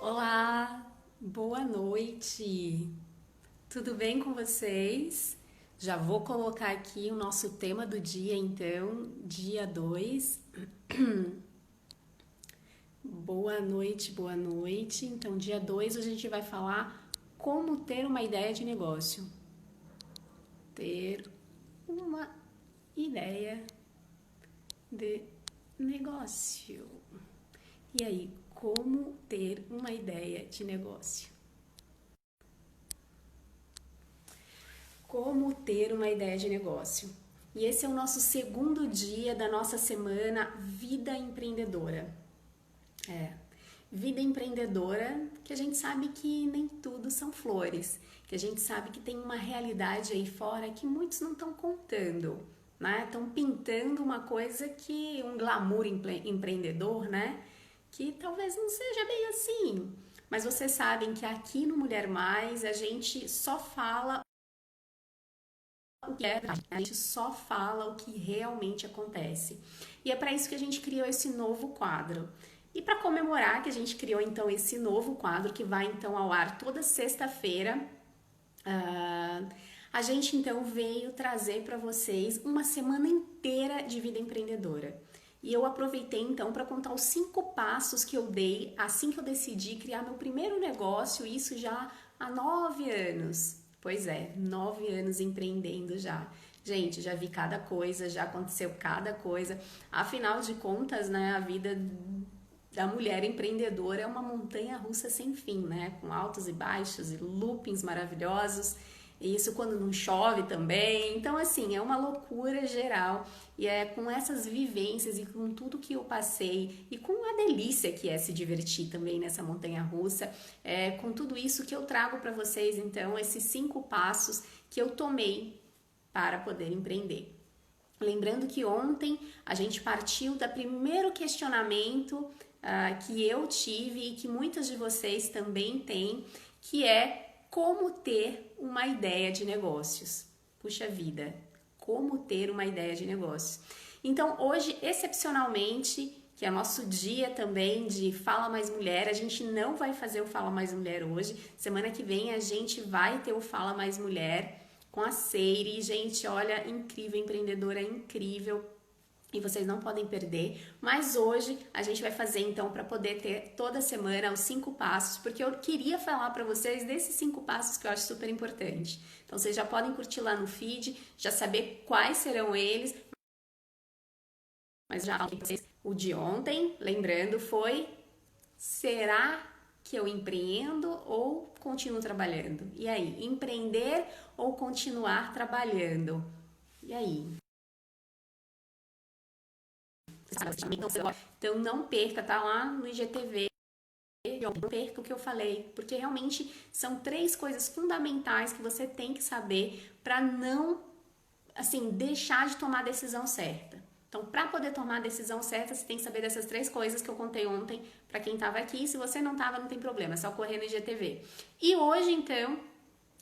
Olá, boa noite. Tudo bem com vocês? Já vou colocar aqui o nosso tema do dia, então, dia 2. Boa noite, boa noite. Então, dia 2 a gente vai falar como ter uma ideia de negócio. Ter uma ideia de negócio. E aí, como ter uma ideia de negócio? Como ter uma ideia de negócio. E esse é o nosso segundo dia da nossa semana Vida Empreendedora. Vida empreendedora, que a gente sabe que nem tudo são flores, que a gente sabe que tem uma realidade aí fora que muitos não estão contando, né? Estão pintando uma coisa que um glamour empreendedor, né? Que talvez não seja bem assim. Mas vocês sabem que aqui no Mulher Mais a gente só fala o que é verdade, a gente só fala o que realmente acontece. E é para isso que a gente criou esse novo quadro. E para comemorar que a gente criou então esse novo quadro que vai então ao ar toda sexta-feira, a gente então veio trazer para vocês uma semana inteira de vida empreendedora. E eu aproveitei então para contar os 5 passos que eu dei assim que eu decidi criar meu primeiro negócio, isso já há 9 anos. Pois é, 9 anos empreendendo já. Gente, já vi cada coisa, já aconteceu cada coisa. Afinal de contas, né, a vida da mulher empreendedora é uma montanha russa sem fim, né? Com altos e baixos e loopings maravilhosos. E isso quando não chove também. Então, assim, é uma loucura geral. E é com essas vivências e com tudo que eu passei e com a delícia que é se divertir também nessa montanha russa, com tudo isso que eu trago para vocês, então, esses 5 passos que eu tomei para poder empreender. Lembrando que ontem a gente partiu do primeiro questionamento que eu tive e que muitas de vocês também têm, que é como ter uma ideia de negócios. Puxa vida, como ter uma ideia de negócios. Então, hoje, excepcionalmente, que é nosso dia também de Fala Mais Mulher, a gente não vai fazer o Fala Mais Mulher hoje. Semana que vem a gente vai ter o Fala Mais Mulher com a Seire. Gente, olha, incrível, empreendedora incrível. E vocês não podem perder, mas hoje a gente vai fazer então para poder ter toda semana os 5 passos, porque eu queria falar para vocês desses 5 passos que eu acho super importante. Então vocês já podem curtir lá no feed, já saber quais serão eles, mas já falei para vocês, o de ontem, lembrando, foi: será que eu empreendo ou continuo trabalhando? E aí, empreender ou continuar trabalhando? E aí? Então não perca, tá lá no IGTV, não perca o que eu falei, porque realmente são 3 coisas fundamentais que você tem que saber para não, assim, deixar de tomar a decisão certa. Então, para poder tomar a decisão certa, você tem que saber dessas 3 coisas que eu contei ontem para quem estava aqui. Se você não estava, não tem problema, é só correr no IGTV. E hoje, então,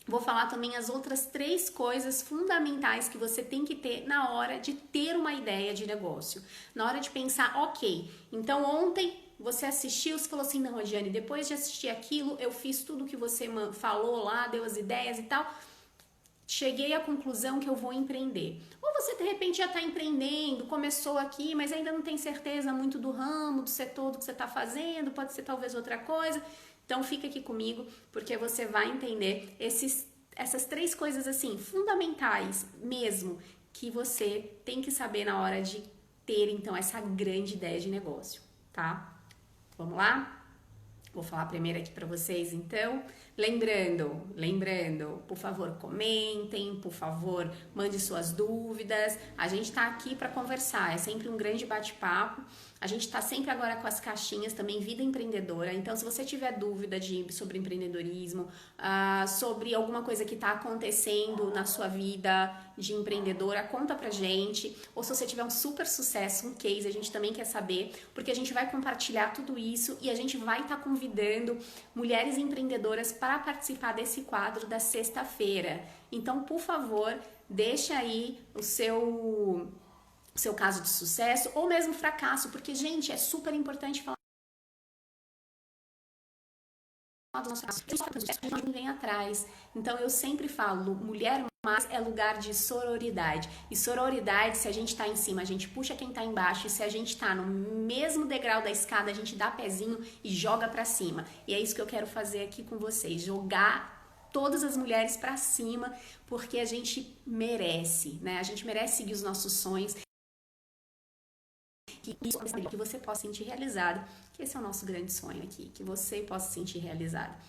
vou falar também as outras 3 coisas fundamentais que você tem que ter na hora de ter uma ideia de negócio. Na hora de pensar, ok, então ontem você assistiu, você falou assim, não, Rodiane, depois de assistir aquilo, eu fiz tudo que você falou lá, deu as ideias e tal, cheguei à conclusão que eu vou empreender. Ou você de repente já está empreendendo, começou aqui, mas ainda não tem certeza muito do ramo, do setor do que você está fazendo, pode ser talvez outra coisa. Então fica aqui comigo, porque você vai entender essas 3 coisas assim, fundamentais mesmo, que você tem que saber na hora de ter então essa grande ideia de negócio, tá? Vamos lá? Vou falar primeiro aqui para vocês, então. Lembrando, por favor, comentem, por favor, mande suas dúvidas. A gente está aqui para conversar, é sempre um grande bate-papo. A gente está sempre agora com as caixinhas também, Vida Empreendedora. Então, se você tiver dúvida sobre empreendedorismo, sobre alguma coisa que está acontecendo na sua vida de empreendedora, conta pra gente. Ou se você tiver um super sucesso, um case, a gente também quer saber, porque a gente vai compartilhar tudo isso e a gente vai estar convidando mulheres empreendedoras para participar desse quadro da sexta-feira. Então, por favor, deixa aí o seu caso de sucesso ou mesmo fracasso, porque, gente, é super importante falar vem atrás. Então eu sempre falo, mulher mais é lugar de sororidade. E sororidade, se a gente tá em cima, a gente puxa quem tá embaixo. E se a gente tá no mesmo degrau da escada, a gente dá pezinho e joga pra cima. E é isso que eu quero fazer aqui com vocês, jogar todas as mulheres pra cima, porque a gente merece, né? A gente merece seguir os nossos sonhos. Que você possa sentir realizado, que esse é o nosso grande sonho aqui, que você possa se sentir realizado.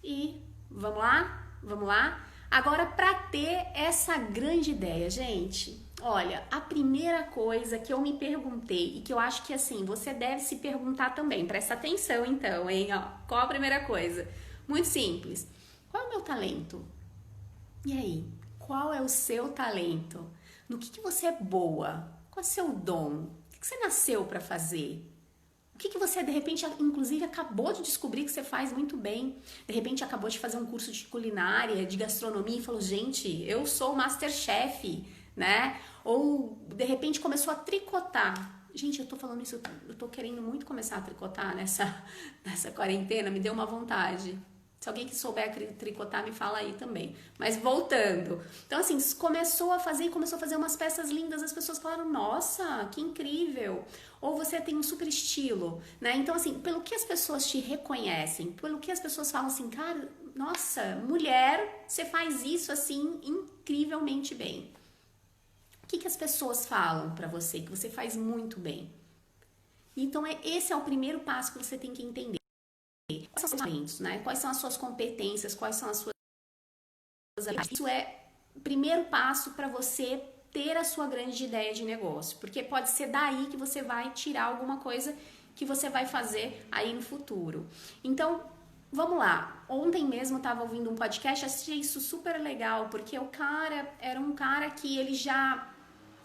E vamos lá? Vamos lá? Agora, para ter essa grande ideia, gente, olha, a primeira coisa que eu me perguntei e que eu acho que assim, você deve se perguntar também, presta atenção então, hein? Ó, qual a primeira coisa? Muito simples. Qual é o meu talento? E aí? Qual é o seu talento? No que você é boa? Qual é o seu dom? O que você nasceu para fazer? O que você, de repente, inclusive, acabou de descobrir que você faz muito bem? De repente, acabou de fazer um curso de culinária, de gastronomia e falou, gente, eu sou o Masterchef, né? Ou, de repente, começou a tricotar. Gente, eu tô falando isso, eu tô querendo muito começar a tricotar nessa quarentena, me deu uma vontade. Se alguém que souber tricotar, me fala aí também. Mas voltando. Então, assim, começou a fazer umas peças lindas. As pessoas falaram, nossa, que incrível. Ou você tem um super estilo, né? Então, assim, pelo que as pessoas te reconhecem, pelo que as pessoas falam assim, cara, nossa, mulher, você faz isso, assim, incrivelmente bem. O que as pessoas falam pra você que você faz muito bem? Então, esse é o primeiro passo que você tem que entender. Quais são os seus talentos, né? Quais são as suas competências, quais são as suas habilidades. Isso é o primeiro passo para você ter a sua grande ideia de negócio, porque pode ser daí que você vai tirar alguma coisa que você vai fazer aí no futuro. Então, vamos lá. Ontem mesmo eu estava ouvindo um podcast, achei isso super legal, porque o cara era um cara que ele já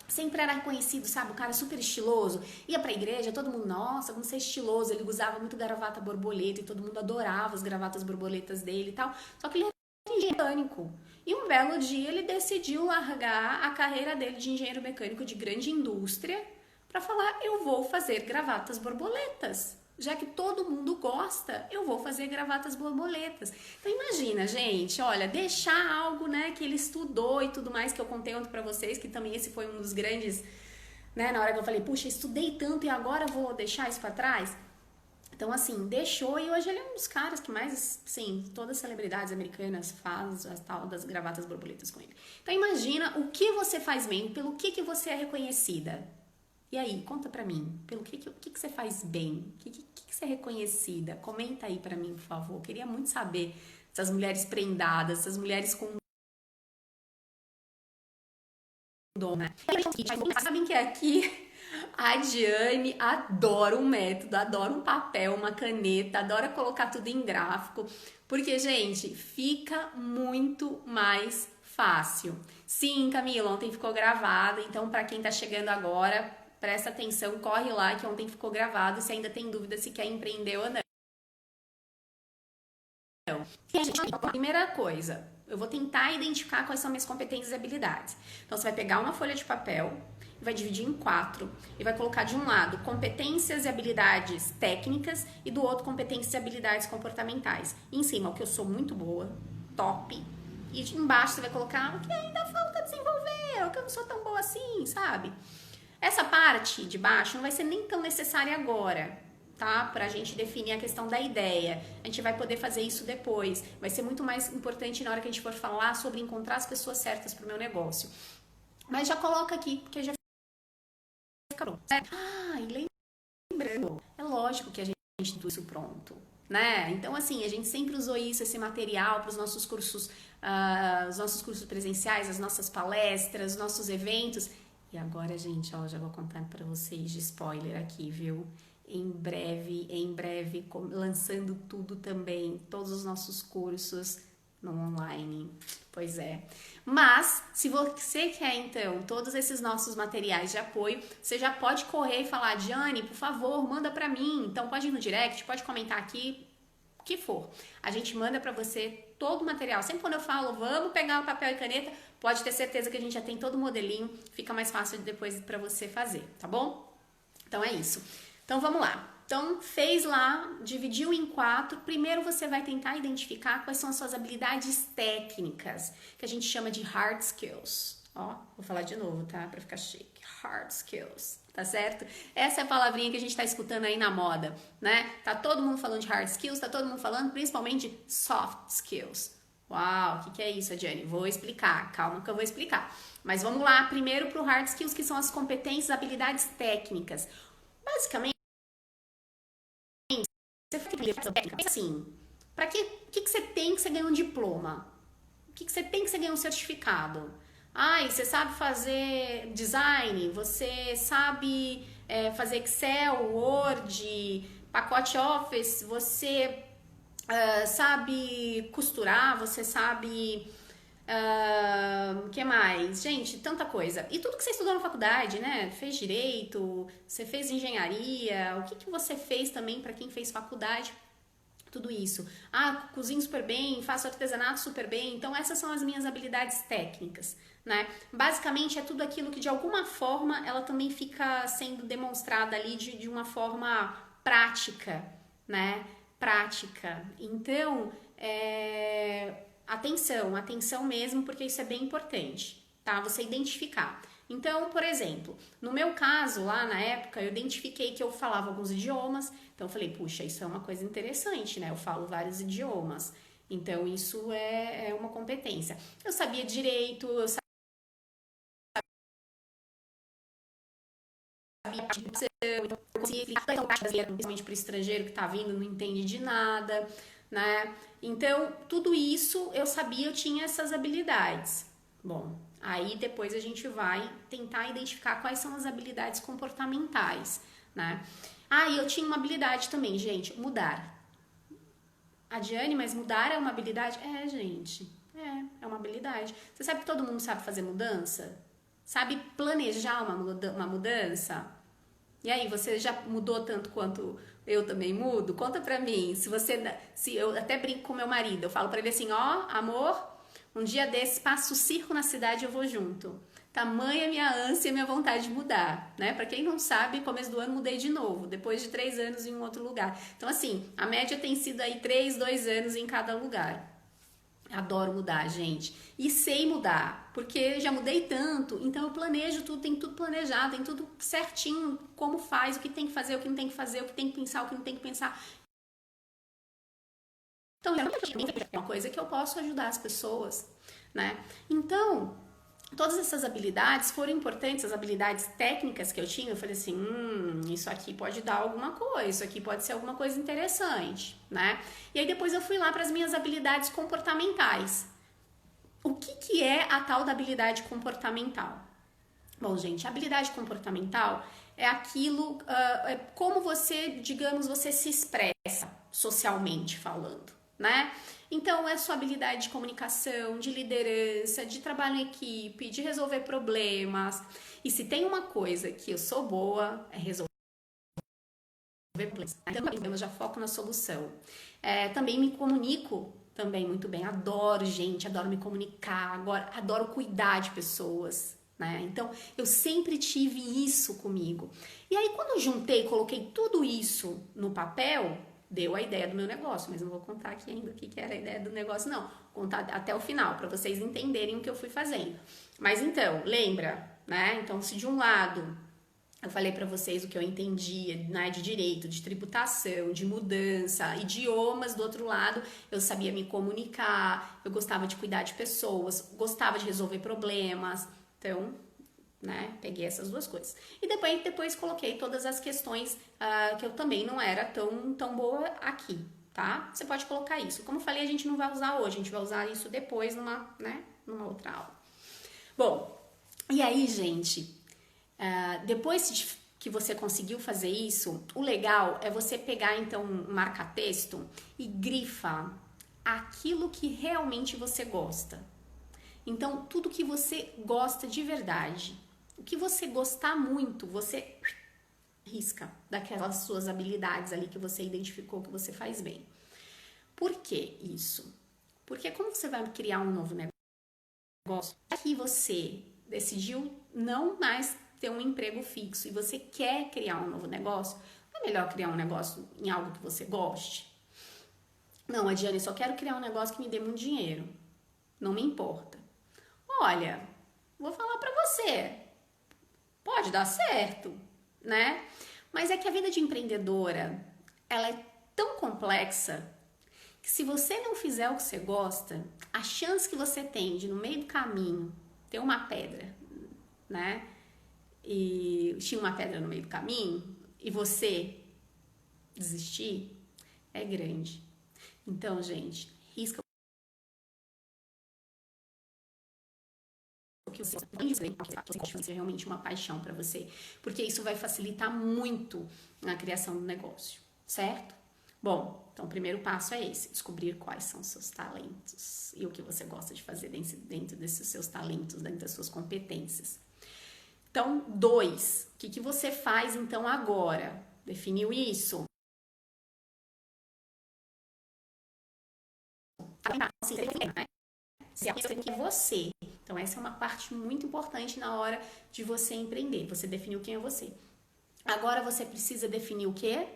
sempre era reconhecido, sabe? O cara super estiloso. Ia pra igreja, todo mundo, nossa, como você é estiloso. Ele usava muito gravata borboleta e todo mundo adorava as gravatas borboletas dele e tal. Só que ele era engenheiro mecânico. E um belo dia ele decidiu largar a carreira dele de engenheiro mecânico de grande indústria pra falar, eu vou fazer gravatas borboletas. Já que todo mundo gosta, eu vou fazer gravatas borboletas. Então imagina, gente, olha, deixar algo, né, que ele estudou e tudo mais, que eu contei ontem pra vocês, que também esse foi um dos grandes, né, na hora que eu falei, puxa, estudei tanto e agora vou deixar isso pra trás. Então, assim, deixou e hoje ele é um dos caras que mais, sim, todas as celebridades americanas fazem as tal das gravatas borboletas com ele. Então imagina o que você faz bem, pelo que você é reconhecida. E aí, conta pra mim, pelo que você faz bem? O que você é reconhecida? Comenta aí pra mim, por favor. Eu queria muito saber essas mulheres prendadas, essas mulheres com dom, né? Sabem que aqui a Diane adora um método, adora um papel, uma caneta, adora colocar tudo em gráfico, porque, gente, fica muito mais fácil. Sim, Camila, ontem ficou gravado, então pra quem tá chegando agora, presta atenção, corre lá que ontem ficou gravado, se ainda tem dúvida se quer empreender ou não. Primeira coisa, eu vou tentar identificar quais são minhas competências e habilidades. Então, você vai pegar uma folha de papel, vai dividir em 4 e vai colocar de um lado competências e habilidades técnicas e do outro competências e habilidades comportamentais. E em cima, o que eu sou muito boa, top. E embaixo você vai colocar o que ainda falta desenvolver, o que eu não sou tão boa assim, sabe? Essa parte de baixo não vai ser nem tão necessária agora, tá? Pra gente definir a questão da ideia. A gente vai poder fazer isso depois. Vai ser muito mais importante na hora que a gente for falar sobre encontrar as pessoas certas pro meu negócio. Mas já coloca aqui, porque já fica pronto. E lembrando, é lógico que a gente tem tudo isso pronto, né? Então, assim, a gente sempre usou isso, esse material para os nossos cursos presenciais, as nossas palestras, os nossos eventos. E agora, gente, ó, já vou contar para vocês de spoiler aqui, viu? Em breve, lançando tudo também, todos os nossos cursos no online. Pois é. Mas, se você quer, então, todos esses nossos materiais de apoio, você já pode correr e falar, Diane, por favor, manda pra mim. Então, pode ir no direct, pode comentar aqui, o que for. A gente manda pra você todo o material. Sempre quando eu falo, vamos pegar o papel e caneta, pode ter certeza que a gente já tem todo o modelinho, fica mais fácil depois pra você fazer, tá bom? Então, é isso. Então, vamos lá. Então, fez lá, dividiu em 4. Primeiro você vai tentar identificar quais são as suas habilidades técnicas, que a gente chama de hard skills. Ó, vou falar de novo, tá? Pra ficar chique. Hard skills, tá certo? Essa é a palavrinha que a gente tá escutando aí na moda, né? Tá todo mundo falando de hard skills, tá todo mundo falando principalmente de soft skills. Uau, o que é isso, Adiane? Vou explicar, calma que eu vou explicar. Mas vamos lá, primeiro pro hard skills, que são as competências, habilidades técnicas. Basicamente, você pensa assim, para que você tem que você ganha um diploma? O que você tem que você ganha um certificado? Ai, você sabe fazer design, você sabe fazer Excel, Word, pacote Office, você sabe costurar, você sabe... que mais? Gente, tanta coisa. E tudo que você estudou na faculdade, né? Fez direito, você fez engenharia, o que você fez também para quem fez faculdade? Tudo isso. Ah, cozinho super bem, faço artesanato super bem. Então, essas são as minhas habilidades técnicas, né? Basicamente, é tudo aquilo que, de alguma forma, ela também fica sendo demonstrada ali de uma forma prática, né? Prática. Então, atenção mesmo, porque isso é bem importante, tá? Você identificar. Então, por exemplo, no meu caso, lá na época, eu identifiquei que eu falava alguns idiomas, então eu falei, puxa, isso é uma coisa interessante, né? Eu falo vários idiomas, então isso é uma competência. Eu sabia direito, eu sabia eu conseguia explicar principalmente para o estrangeiro que tá vindo, não entende de nada, né? Então, tudo isso eu sabia, eu tinha essas habilidades. Bom, aí depois a gente vai tentar identificar quais são as habilidades comportamentais, né? Ah, e eu tinha uma habilidade também, gente, mudar. A Diane, mas mudar é uma habilidade? É, gente, é uma habilidade. Você sabe que todo mundo sabe fazer mudança? Sabe planejar uma mudança? E aí, você já mudou tanto quanto eu também mudo? Conta pra mim. Se eu até brinco com meu marido, eu falo pra ele assim, ó, amor, um dia desses passa o circo na cidade e eu vou junto. Tamanha minha ânsia e minha vontade de mudar, né? Pra quem não sabe, começo do ano mudei de novo, depois de 3 anos em um outro lugar. Então, assim, a média tem sido aí 2 anos em cada lugar. Adoro mudar, gente. E sei mudar, porque já mudei tanto, então eu planejo tudo, tem tudo planejado, tem tudo certinho, como faz, o que tem que fazer, o que não tem que fazer, o que tem que pensar, o que não tem que pensar. Então, é uma coisa que eu posso ajudar as pessoas, né? Então, todas essas habilidades foram importantes, as habilidades técnicas que eu tinha, eu falei assim, isso aqui pode dar alguma coisa, isso aqui pode ser alguma coisa interessante, né? E aí depois eu fui lá para as minhas habilidades comportamentais. O que é a tal da habilidade comportamental? Bom, gente, a habilidade comportamental é aquilo, é como você, digamos, você se expressa socialmente falando, né? Então, é sua habilidade de comunicação, de liderança, de trabalho em equipe, de resolver problemas. E se tem uma coisa que eu sou boa, é resolver problemas. Então, eu já foco na solução. Também me comunico também muito bem. Adoro gente, adoro me comunicar, adoro cuidar de pessoas. Né? Então, eu sempre tive isso comigo. E aí, quando eu juntei, coloquei tudo isso no papel, deu a ideia do meu negócio, mas não vou contar aqui ainda o que era a ideia do negócio, não. Vou contar até o final, para vocês entenderem o que eu fui fazendo. Mas então, lembra, né? Então, se de um lado eu falei para vocês o que eu entendia, né, de direito, de tributação, de mudança, idiomas, do outro lado, eu sabia me comunicar, eu gostava de cuidar de pessoas, gostava de resolver problemas. Então, né, peguei essas duas coisas. E depois coloquei todas as questões que eu também não era tão boa aqui, tá? Você pode colocar isso. Como eu falei, a gente não vai usar hoje, a gente vai usar isso depois numa outra aula. Bom, e aí, gente, depois que você conseguiu fazer isso, o legal é você pegar, então, um marca-texto e grifa aquilo que realmente você gosta. Então, tudo que você gosta de verdade, o que você gostar muito, você risca daquelas suas habilidades ali que você identificou que você faz bem. Por que isso? Porque como você vai criar um novo negócio, que você decidiu não mais ter um emprego fixo e você quer criar um novo negócio, Não é melhor criar um negócio em algo que você goste? Não, Adiane, eu só quero criar um negócio que me dê muito dinheiro. Não me importa. Olha, vou falar pra você. Pode dar certo, né? Mas é que a vida de empreendedora, ela é tão complexa que se você não fizer o que você gosta, a chance que você tem de no meio do caminho ter uma pedra, né? E tinha uma pedra no meio do caminho e você desistir é grande. Então, gente, risca o que você é realmente uma paixão para você, porque isso vai facilitar muito a criação do negócio, certo? Bom, então o primeiro passo é esse, descobrir quais são os seus talentos e o que você gosta de fazer dentro desses seus talentos, dentro das suas competências. Então, 2, o que você faz então agora? Definiu isso? Se é quem é você. Então, essa é uma parte muito importante na hora de você empreender. Você definiu quem é você. Agora você precisa definir o quê?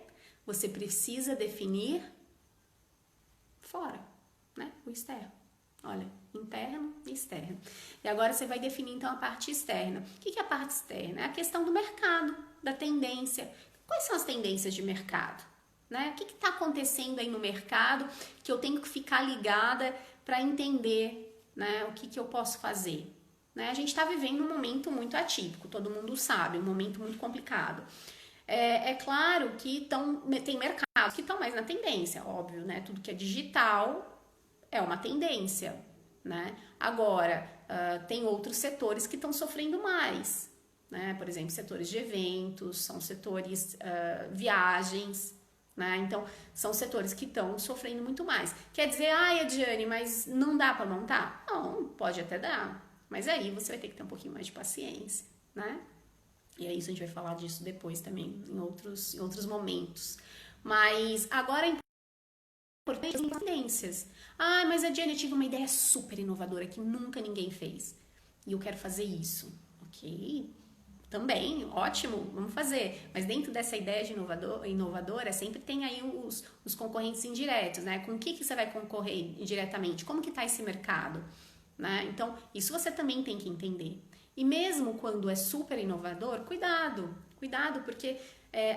Você precisa definir fora, né? O externo. Olha, interno e externo. E agora você vai definir então a parte externa. O que é a parte externa? É a questão do mercado, da tendência. Quais são as tendências de mercado? Né? O que está acontecendo aí no mercado que eu tenho que ficar ligada para entender, né, o que eu posso fazer? Né? A gente está vivendo um momento muito atípico, todo mundo sabe, um momento muito complicado. É claro que tem mercados que estão mais na tendência, óbvio, né? Tudo que é digital é uma tendência, né? Agora, tem outros setores que estão sofrendo mais, né? Por exemplo, setores de eventos, são setores viagens, né? Então, são setores que estão sofrendo muito mais. Quer dizer, Ediane, mas não dá para montar? Não, pode até dar, mas aí você vai ter que ter um pouquinho mais de paciência, né? E é isso, a gente vai falar disso depois também, em outros momentos. Mas agora é importante as tendências. Mas Ediane, eu tive uma ideia super inovadora que nunca ninguém fez. E eu quero fazer isso. Ok, também, ótimo, vamos fazer. Mas dentro dessa ideia de inovadora, sempre tem aí os concorrentes indiretos, né? Com o que você vai concorrer indiretamente? Como que está esse mercado? Né? Então, isso você também tem que entender. E mesmo quando é super inovador, cuidado, porque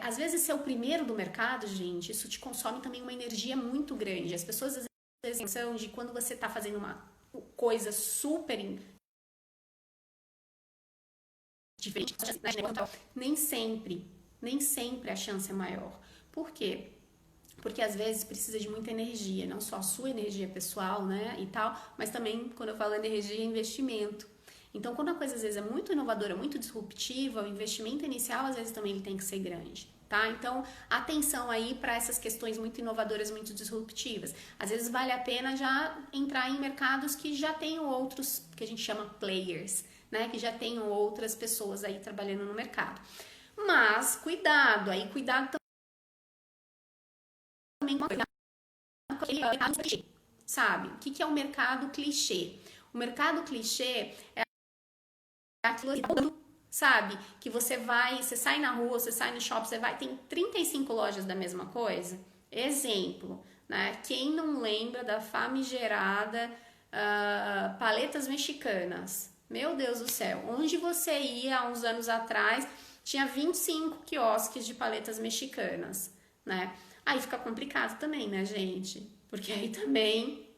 às vezes ser o primeiro do mercado, gente, isso te consome também uma energia muito grande. As pessoas às vezes pensam de quando você está fazendo uma coisa super diferente, nem sempre a chance é maior. Por quê? Porque às vezes precisa de muita energia, não só a sua energia pessoal, né, e tal, mas também, quando eu falo energia, investimento. Então, quando a coisa às vezes é muito inovadora, muito disruptiva, o investimento inicial às vezes também ele tem que ser grande, tá? Então, atenção aí para essas questões muito inovadoras, muito disruptivas. Às vezes vale a pena já entrar em mercados que já tenham outros, que a gente chama players, né, que já tenham outras pessoas aí trabalhando no mercado. Mas, cuidado também com aquele mercado clichê, sabe? O que é o mercado clichê? O mercado clichê é aquilo, sabe? Que você sai na rua, você sai no shopping, tem 35 lojas da mesma coisa. Exemplo, né? Quem não lembra da famigerada paletas mexicanas? Meu Deus do céu, onde você ia há uns anos atrás, tinha 25 quiosques de paletas mexicanas, né? Aí fica complicado também, né, gente? Porque aí também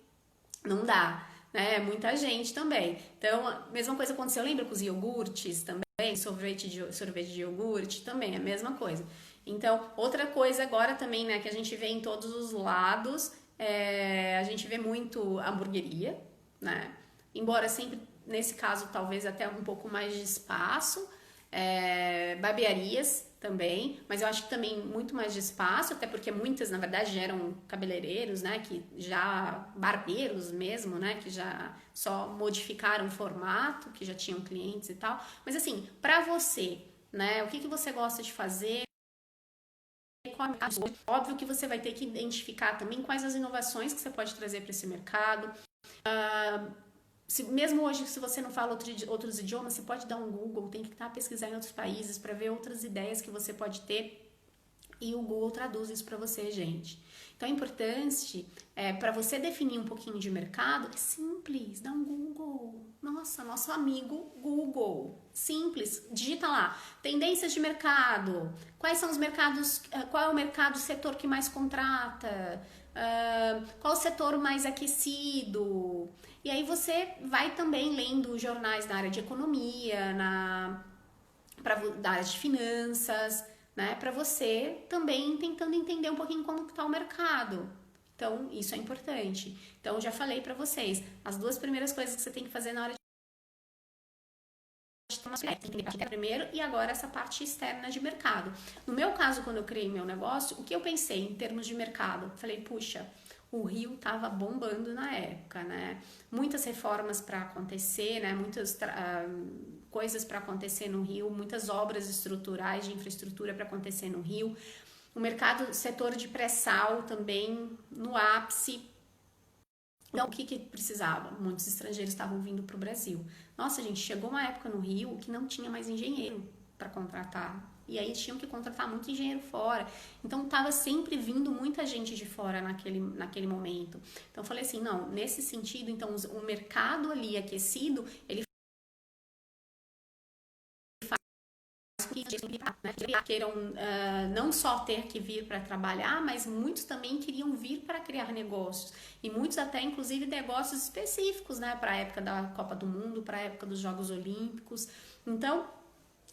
não dá, né? Muita gente também. Então, a mesma coisa aconteceu, lembra com os iogurtes também? Sorvete de iogurte também, a mesma coisa. Então, outra coisa agora também, né, que a gente vê em todos os lados, a gente vê muito hamburgueria, né? Embora sempre, nesse caso, talvez até um pouco mais de espaço, barbearias também, mas eu acho que também muito mais de espaço, até porque muitas, na verdade, já eram cabeleireiros, né, barbeiros mesmo, né, que já só modificaram o formato, que já tinham clientes e tal, mas assim, pra você, né, o que você gosta de fazer, óbvio que você vai ter que identificar também quais as inovações que você pode trazer para esse mercado, mesmo hoje, se você não fala outros idiomas, você pode dar um Google, tem que estar pesquisando em outros países para ver outras ideias que você pode ter e o Google traduz isso para você, gente. Então é importante, para você definir um pouquinho de mercado, é simples, dá um Google. Nossa, nosso amigo Google. Simples, digita lá, tendências de mercado, quais são os mercados, qual é o mercado, o setor que mais contrata, qual o setor mais aquecido. E aí você vai também lendo jornais da área de economia, da área de finanças, né, para você também tentando entender um pouquinho como está o mercado. Então, isso é importante. Então, já falei para vocês, as duas primeiras coisas que você tem que fazer na hora de tomar primeiro e agora essa parte externa de mercado. No meu caso, quando eu criei meu negócio, o que eu pensei em termos de mercado? Falei, puxa, o Rio estava bombando na época, né? Muitas reformas para acontecer, né? Muitas coisas para acontecer no Rio, muitas obras estruturais de infraestrutura para acontecer no Rio. O mercado, setor de pré-sal também no ápice. Então, o que precisava? Muitos estrangeiros estavam vindo para o Brasil. Nossa, gente, chegou uma época no Rio que não tinha mais engenheiro para contratar. E aí tinham que contratar muito engenheiro fora. Então, estava sempre vindo muita gente de fora naquele momento. Então, eu falei assim, não, nesse sentido, então, o mercado ali aquecido, ele queiram não só ter que vir para trabalhar, mas muitos também queriam vir para criar negócios. E muitos até, inclusive, negócios específicos, né, para a época da Copa do Mundo, para a época dos Jogos Olímpicos. Então,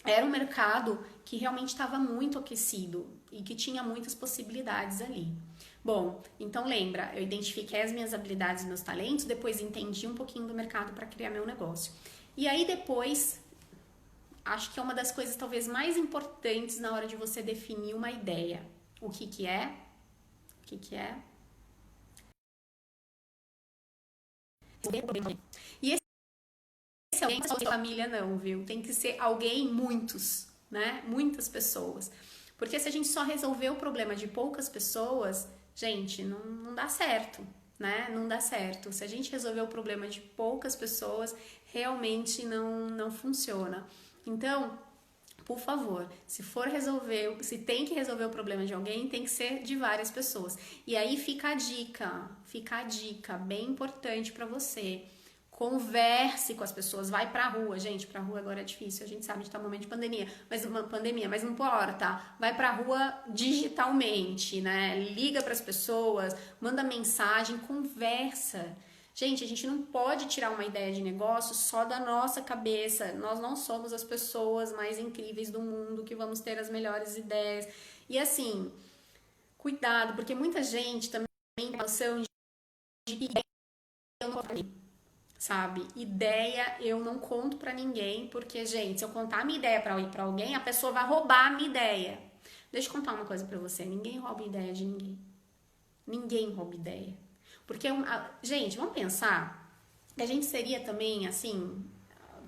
era um mercado que realmente estava muito aquecido e que tinha muitas possibilidades ali. Bom, então lembra, eu identifiquei as minhas habilidades e meus talentos, depois entendi um pouquinho do mercado para criar meu negócio. E aí depois, acho que é uma das coisas talvez mais importantes na hora de você definir uma ideia. O que é? O que é? E esse alguém não é sua família não, viu? Tem que ser alguém, muitos, né? Muitas pessoas. Porque se a gente só resolver o problema de poucas pessoas, gente, não dá certo, né? Não dá certo. Se a gente resolver o problema de poucas pessoas, realmente não funciona. Então, por favor, se tem que resolver o problema de alguém, tem que ser de várias pessoas. E aí fica a dica bem importante para você. Converse com as pessoas, vai pra rua, gente, pra rua agora é difícil, a gente sabe que tá um momento de pandemia, mas não importa, vai pra rua digitalmente, né, liga pras pessoas, manda mensagem, conversa. Gente, a gente não pode tirar uma ideia de negócio só da nossa cabeça, nós não somos as pessoas mais incríveis do mundo que vamos ter as melhores ideias, e assim, cuidado, porque muita gente também tem noção de que eu não sabe? Ideia eu não conto pra ninguém, porque, gente, se eu contar a minha ideia pra alguém, a pessoa vai roubar a minha ideia. Deixa eu contar uma coisa pra você, ninguém rouba ideia de ninguém. Ninguém rouba ideia. Porque, gente, vamos pensar que a gente seria também, assim,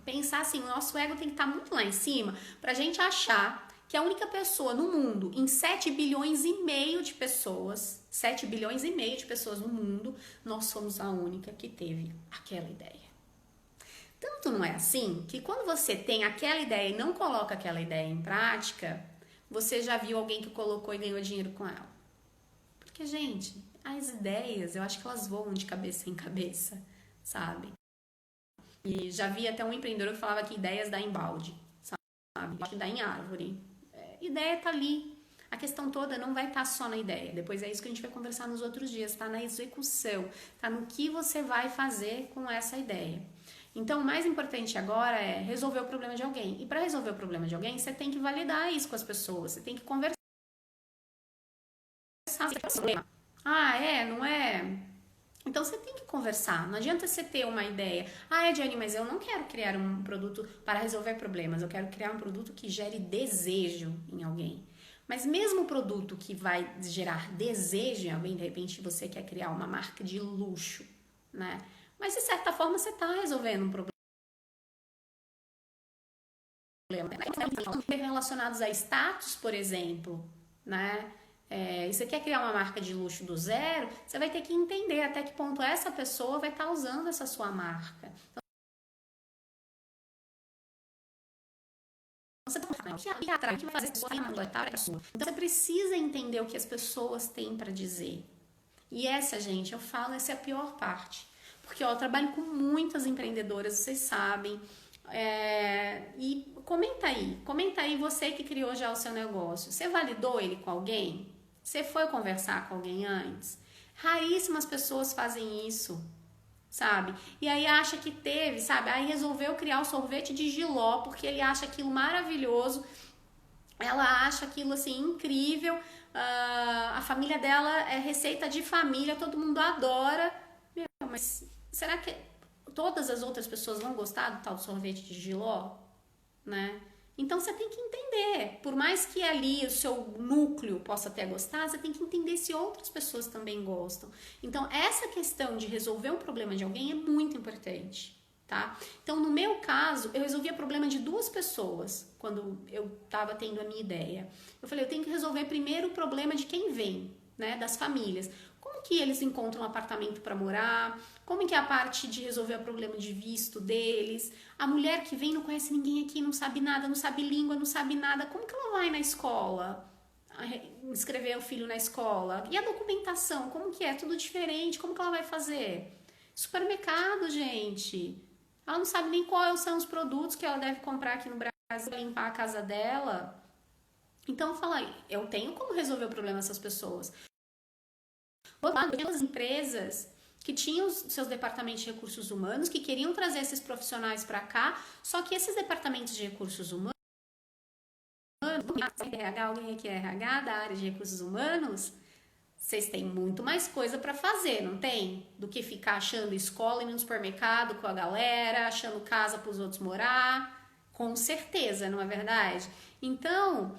pensar assim, o nosso ego tem que estar muito lá em cima pra gente achar que a única pessoa no mundo, em 7 bilhões e meio de pessoas, 7 bilhões e meio de pessoas no mundo, nós somos a única que teve aquela ideia. Tanto não é assim que quando você tem aquela ideia e não coloca aquela ideia em prática, você já viu alguém que colocou e ganhou dinheiro com ela. Porque, gente, as ideias, eu acho que elas voam de cabeça em cabeça, sabe? E já vi até um empreendedor que falava que ideias dá em balde, sabe? Que dá em árvore. Ideia tá ali. A questão toda não vai estar só na ideia. Depois é isso que a gente vai conversar nos outros dias. Tá na execução. Tá no que você vai fazer com essa ideia. Então, o mais importante agora é resolver o problema de alguém. E para resolver o problema de alguém, você tem que validar isso com as pessoas. Você tem que conversar. Não é? Então você tem que conversar, não adianta você ter uma ideia. Jenny, mas eu não quero criar um produto para resolver problemas, eu quero criar um produto que gere desejo em alguém. Mas mesmo o produto que vai gerar desejo em alguém, de repente você quer criar uma marca de luxo, né? Mas de certa forma você está resolvendo um problema. Relacionados a status, por exemplo, né? E você quer criar uma marca de luxo do zero, você vai ter que entender até que ponto essa pessoa vai estar usando essa sua marca. Então, você que atrai, que vai fazer sua mandatária sua. Então você precisa entender o que as pessoas têm para dizer. E essa, gente, eu falo, essa é a pior parte. Porque ó, eu trabalho com muitas empreendedoras, vocês sabem. E comenta aí você que criou já o seu negócio. Você validou ele com alguém? Você foi conversar com alguém antes? Raríssimas pessoas fazem isso, sabe? E aí acha que teve, sabe? Aí resolveu criar o sorvete de jiló porque ele acha aquilo maravilhoso, ela acha aquilo assim incrível, a família dela é receita de família, todo mundo adora. Meu, mas será que todas as outras pessoas vão gostar do tal sorvete de jiló? Né? Então você tem que entender, por mais que ali o seu núcleo possa até gostar, você tem que entender se outras pessoas também gostam. Então essa questão de resolver um problema de alguém é muito importante, tá? Então no meu caso, eu resolvi o problema de duas pessoas quando eu estava tendo a minha ideia. Eu falei, eu tenho que resolver primeiro o problema de quem vem, né, das famílias. Como que eles encontram um apartamento para morar? Como que é a parte de resolver o problema de visto deles? A mulher que vem não conhece ninguém aqui, não sabe nada, não sabe língua, não sabe nada. Como que ela vai na escola? Inscrever o filho na escola? E a documentação, como que é? Tudo diferente, como que ela vai fazer? Supermercado, gente. Ela não sabe nem quais são os produtos que ela deve comprar aqui no Brasil para limpar a casa dela. Então, fala, eu tenho como resolver o problema dessas pessoas. Outras empresas que tinham seus departamentos de recursos humanos, que queriam trazer esses profissionais para cá, só que esses departamentos de recursos humanos, alguém aqui é RH da área de recursos humanos, vocês têm muito mais coisa para fazer, não tem? Do que ficar achando escola e no supermercado com a galera, achando casa para os outros morar, com certeza, não é verdade? Então,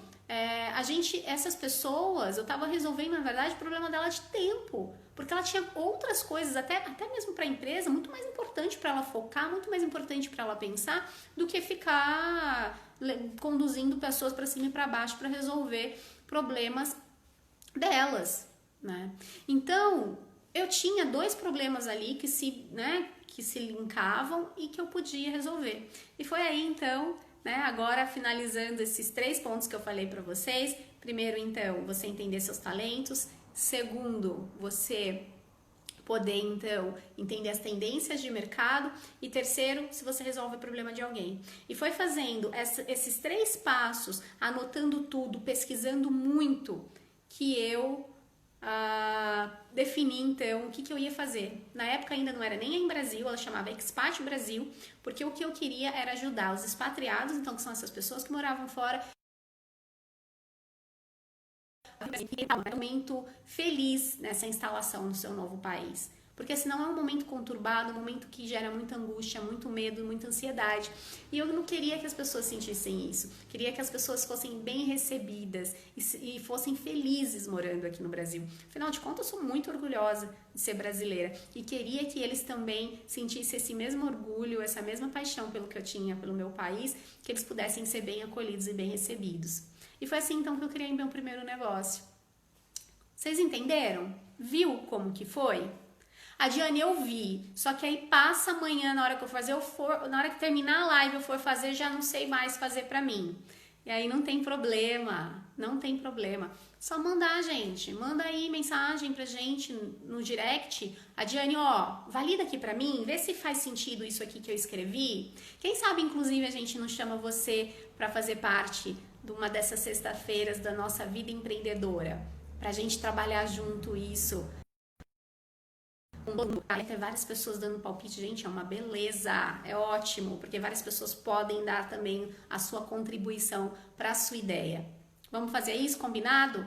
essas pessoas, eu estava resolvendo, na verdade, o problema dela de tempo, porque ela tinha outras coisas, até mesmo para a empresa, muito mais importante para ela focar, muito mais importante para ela pensar, do que ficar conduzindo pessoas para cima e para baixo para resolver problemas delas, né? Então, eu tinha dois problemas ali que se linkavam e que eu podia resolver. E foi aí, então, né, agora finalizando esses 3 pontos que eu falei para vocês. Primeiro, então, você entender seus talentos. Segundo, você poder, então, entender as tendências de mercado. E terceiro, se você resolve o problema de alguém. E foi fazendo esses 3 passos, anotando tudo, pesquisando muito, que eu defini então o que eu ia fazer. Na época ainda não era nem em Brasil, ela chamava Expat Brasil, porque o que eu queria era ajudar os expatriados, então que são essas pessoas que moravam fora, um momento feliz nessa instalação no seu novo país. Porque senão é um momento conturbado, um momento que gera muita angústia, muito medo, muita ansiedade. E eu não queria que as pessoas sentissem isso. Queria que as pessoas fossem bem recebidas e fossem felizes morando aqui no Brasil. Afinal de contas, eu sou muito orgulhosa de ser brasileira. E queria que eles também sentissem esse mesmo orgulho, essa mesma paixão pelo que eu tinha, pelo meu país, que eles pudessem ser bem acolhidos e bem recebidos. E foi assim então que eu criei meu primeiro negócio. Vocês entenderam? Viu como que foi? A Diane, eu vi, só que aí passa amanhã, na hora que eu fazer, na hora que terminar a live eu for fazer, já não sei mais fazer pra mim. E aí não tem problema, não tem problema. Só mandar, gente, manda aí mensagem pra gente no direct. A Diane, ó, valida aqui pra mim, vê se faz sentido isso aqui que eu escrevi. Quem sabe, inclusive, a gente não chama você pra fazer parte de uma dessas sexta-feiras da nossa vida empreendedora, pra gente trabalhar junto isso. Aí tem várias pessoas dando palpite, gente, é uma beleza, é ótimo, porque várias pessoas podem dar também a sua contribuição para a sua ideia. Vamos fazer isso, combinado?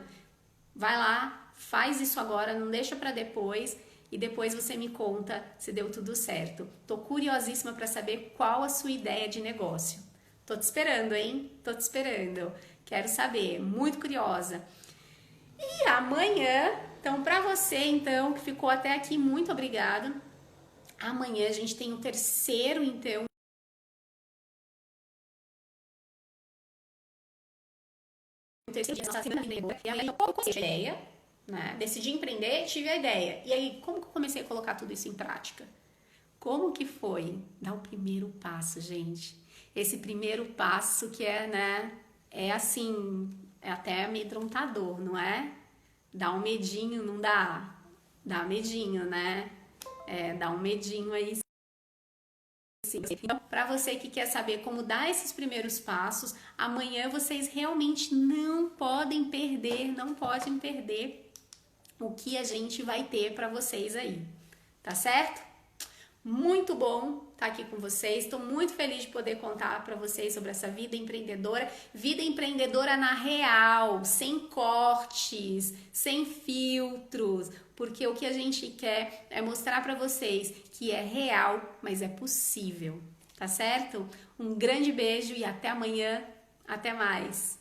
Vai lá, faz isso agora, não deixa para depois e depois você me conta se deu tudo certo. Tô curiosíssima para saber qual a sua ideia de negócio. Tô te esperando, hein? Tô te esperando. Quero saber, muito curiosa. E amanhã, então, para você, então, que ficou até aqui, muito obrigada. Amanhã a gente tem o terceiro, então, e aí eu comecei a ideia, né? Decidi empreender, tive a ideia. E aí, como que eu comecei a colocar tudo isso em prática? Como que foi? Dar o primeiro passo, gente. Esse primeiro passo que é, né? é assim, é até amedrontador, não é? Dá um medinho, não dá? Dá medinho, né? Dá um medinho aí. Então, para você que quer saber como dar esses primeiros passos, amanhã vocês realmente não podem perder o que a gente vai ter para vocês aí, tá certo? Muito bom estar aqui com vocês. Estou muito feliz de poder contar para vocês sobre essa vida empreendedora na real, sem cortes, sem filtros, porque o que a gente quer é mostrar para vocês que é real, mas é possível, tá certo? Um grande beijo e até amanhã. Até mais.